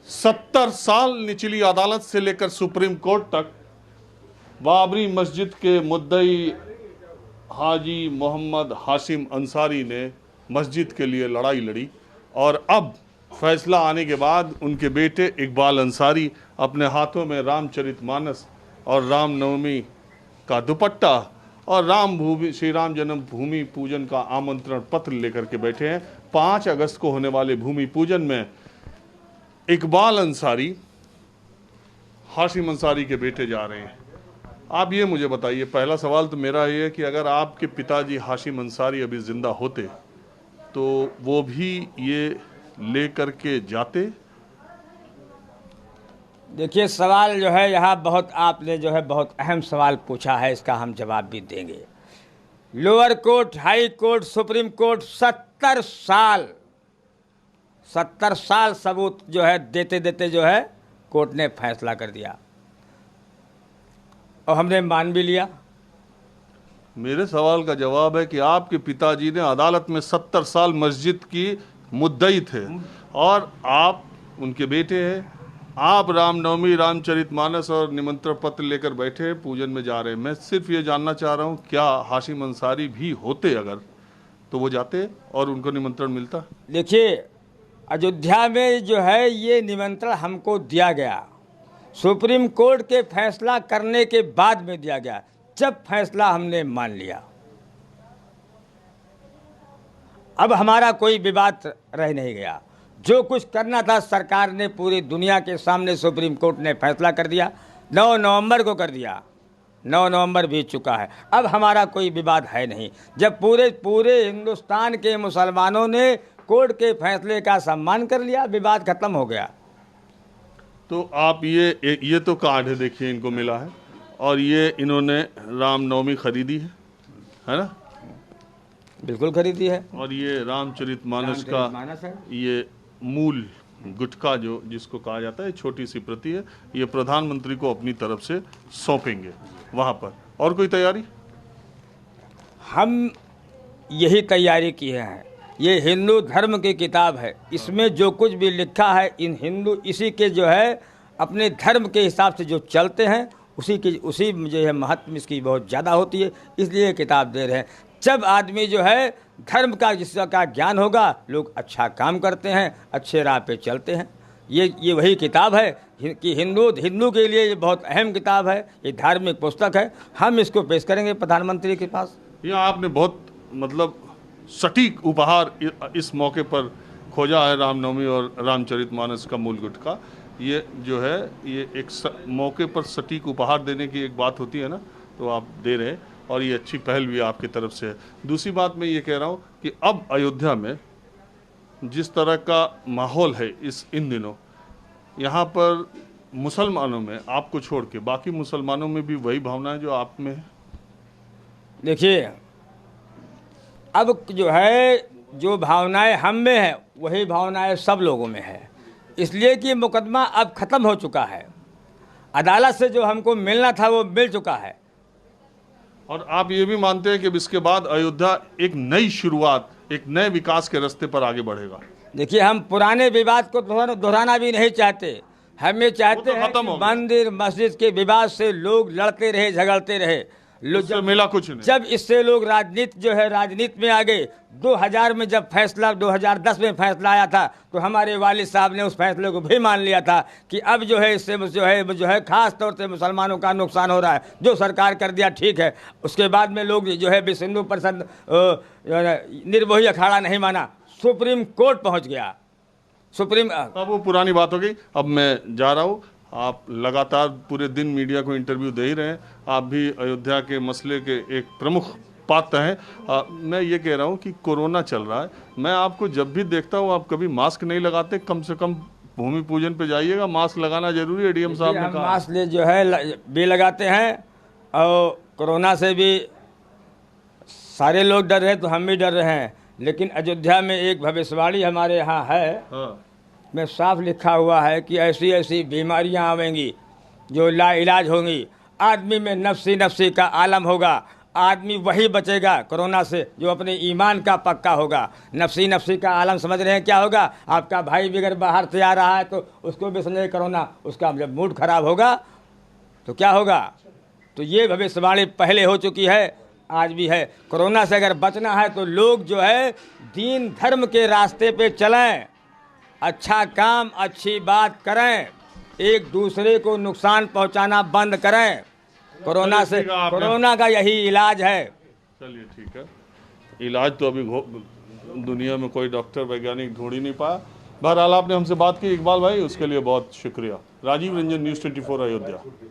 70 साल निचली अदालत से लेकर सुप्रीम कोर्ट तक बाबरी मस्जिद के मुद्दई हाजी मोहम्मद हाशिम अंसारी ने मस्जिद के लिए लड़ाई लड़ी और अब फैसला आने के बाद उनके बेटे इकबाल अंसारी अपने हाथों में रामचरितमानस और रामनवमी का दुपट्टा और श्री राम जन्मभूमि पूजन का आमंत्रण पत्र लेकर के बैठे हैं। 5 अगस्त को होने वाले भूमि पूजन में इकबाल अंसारी हाशिम अंसारी के बेटे जा रहे हैं। आप ये मुझे बताइए, पहला सवाल तो मेरा ये है कि अगर आपके पिताजी हाशिम अंसारी अभी जिंदा होते तो वो भी ये ले करके जाते? देखिए, सवाल जो है यहाँ बहुत आपने जो है बहुत अहम सवाल पूछा है, इसका हम जवाब भी देंगे। Lower court, high court, supreme court 70 साल सबूत जो है देते देते जो है कोर्ट ने फैसला कर दिया और हमने मान भी लिया। मेरे सवाल का जवाब है कि आपके पिताजी ने अदालत में 70 साल मस्जिद की मुद्दई थे और आप उनके बेटे हैं। आप रामनवमी, रामचरितमानस और निमंत्रण पत्र लेकर बैठे हैं, पूजन में जा रहे हैं। मैं सिर्फ ये जानना चाह रहा हूँ, क्या हाशिम अंसारी भी होते अगर तो वो जाते और उनको निमंत्रण मिलता? देखिए, अयोध्या में जो है ये निमंत्रण हमको दिया गया, सुप्रीम कोर्ट के फैसला करने के बाद में दिया गया, जब फैसला हमने मान लिया। अब हमारा कोई विवाद रह नहीं गया। जो कुछ करना था सरकार ने पूरी दुनिया के सामने सुप्रीम कोर्ट ने फैसला कर दिया। 9 नवंबर को कर दिया, 9 नवंबर बीत चुका है। अब हमारा कोई विवाद है नहीं। जब पूरे हिंदुस्तान के मुसलमानों ने कोर्ट के फैसले का सम्मान कर लिया, विवाद खत्म हो गया। तो आप ये तो कार्ड है, देखिए इनको मिला है और ये इन्होंने रामनवमी खरीदी है ना? बिल्कुल खरीदी है। और ये रामचरितमानस का ये मूल गुटखा जो जिसको कहा जाता है, छोटी सी प्रति है, ये प्रधानमंत्री को अपनी तरफ से सौंपेंगे वहाँ पर। और कोई तैयारी? हम यही तैयारी किए हैं। ये हिंदू धर्म की किताब है, इसमें जो कुछ भी लिखा है इन हिंदू इसी के जो है अपने धर्म के हिसाब से जो चलते हैं उसी जो है महत्व इसकी बहुत ज़्यादा होती है, इसलिए ये किताब दे रहे हैं। जब आदमी जो है धर्म का जिसका ज्ञान होगा, लोग अच्छा काम करते हैं, अच्छे राह पे चलते हैं। ये वही किताब है कि हिंदू के लिए ये बहुत अहम किताब है, ये धार्मिक पुस्तक है। हम इसको पेश करेंगे प्रधानमंत्री के पास। ये आपने बहुत मतलब सटीक उपहार इस मौके पर खोजा है, रामनवमी और रामचरितमानस का मूल गुटखा। ये जो है ये एक मौके पर सटीक उपहार देने की एक बात होती है ना, तो आप दे रहे हैं और ये अच्छी पहल भी आपकी तरफ से है। दूसरी बात मैं ये कह रहा हूँ कि अब अयोध्या में जिस तरह का माहौल है इन दिनों, यहाँ पर मुसलमानों में आपको छोड़ के बाकी मुसलमानों में भी वही भावना है जो आप में है? देखिए, अब जो है जो भावनाएं हम में है वही भावनाएं सब लोगों में है, इसलिए कि मुकदमा अब ख़त्म हो चुका है। अदालत से जो हमको मिलना था वो मिल चुका है। और आप ये भी मानते हैं कि इसके बाद अयोध्या एक नई शुरुआत, एक नए विकास के रास्ते पर आगे बढ़ेगा? देखिए, हम पुराने विवाद को दोहराना भी नहीं चाहते। हम ये चाहते हैं कि मंदिर मस्जिद के विवाद से लोग लड़ते रहे, झगड़ते रहे, मिला कुछ नहीं। जब इससे लोग राजनीति में आ गए। 2000 में जब 2010 में फैसला आया था तो हमारे वालिद साहब ने उस फैसले को भी मान लिया था कि अब जो है इससे जो है खास तौर से मुसलमानों का नुकसान हो रहा है। जो सरकार कर दिया ठीक है। उसके बाद में लोग जो है विश्व हिंदू परिषद निर्मोही अखाड़ा नहीं माना, सुप्रीम कोर्ट पहुँच गया। अब वो पुरानी बात हो गई। अब मैं जा रहा हूँ। आप लगातार पूरे दिन मीडिया को इंटरव्यू दे ही रहे हैं। आप भी अयोध्या के मसले के एक प्रमुख पात्र हैं। मैं ये कह रहा हूँ कि कोरोना चल रहा है, मैं आपको जब भी देखता हूँ आप कभी मास्क नहीं लगाते। कम से कम भूमि पूजन पे जाइएगा, मास्क लगाना जरूरी है, डीएम साहब ने कहा। मास्क जो है भी लगाते हैं और कोरोना से भी सारे लोग डर रहे तो हम भी डर रहे हैं। लेकिन अयोध्या में एक भविष्यवाणी हमारे यहाँ है, में साफ लिखा हुआ है कि ऐसी ऐसी बीमारियां आवेंगी जो लाइलाज होंगी, आदमी में नफ्सी का आलम होगा आदमी वही बचेगा कोरोना से जो अपने ईमान का पक्का होगा। नफसी का आलम समझ रहे हैं क्या होगा? आपका भाई भी अगर बाहर से आ रहा है तो उसको भी समझे कोरोना, उसका जब मूड खराब होगा तो क्या होगा? तो ये भविष्यवाणी पहले हो चुकी है, आज भी है। कोरोना से अगर बचना है तो लोग जो है दीन धर्म के रास्ते पे चलें, अच्छा काम अच्छी बात करें, एक दूसरे को नुकसान पहुंचाना बंद करें। कोरोना से, कोरोना का यही इलाज है। चलिए ठीक है, इलाज तो अभी दुनिया में कोई डॉक्टर वैज्ञानिक ढूंढ ही नहीं पाया। बहरहाल आपने हमसे बात की इकबाल भाई, उसके लिए बहुत शुक्रिया। राजीव रंजन, न्यूज़ 24 अयोध्या।